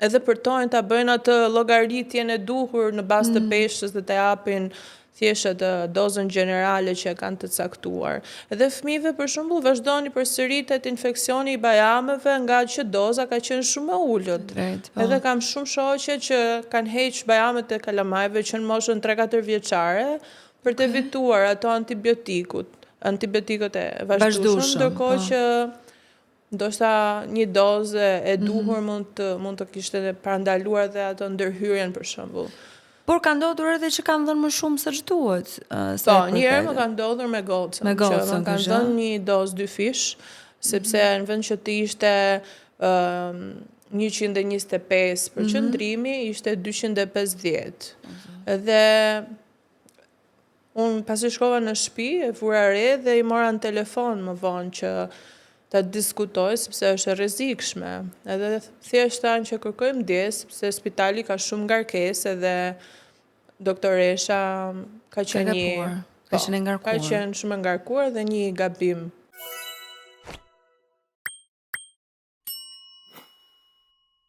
edhe përtojnë ta bëjnë atë llogaritjen e duhur në bazë të peshës dhe të japin thjesht atë dozën gjenerale që e kanë të caktuar. Edhe fëmijëve për shembull vazhdoni përsëritet infeksioni i bajameve nga që doza ka qenë shumë e ulët. Edhe kam shumë shoqe që kanë heqë bajamet e kalamajve që në moshën 3-4 vjeçare për të evituar ato antibiotikët e vazhdueshëm, ndërkohë që ndoshta një dozë e duhur mund të kishte parandaluar dhe ato ndërhyrjen për shembull. Por ka ndodhur edhe që kanë dhënë më shumë se ç'duhet. Po, një herë më ka ndodhur me gocën, që më kanë dhënë një dozë 2 fish, sepse në vend që të ishte 125 për qëndrimi, ishte 250. Edhe unë pasi shkova në shtëpi, e vura re dhe i mora në telefon më vonë që ta diskutoj sepse është e rrezikshme. Edhe thjesht thanë që kërkojmë ndjes sepse spitali ka shumë ngarkesë edhe doktoresha ka qenë ka qenë ngarkuar. Ka qenë shumë ngarkuar dhe një gabim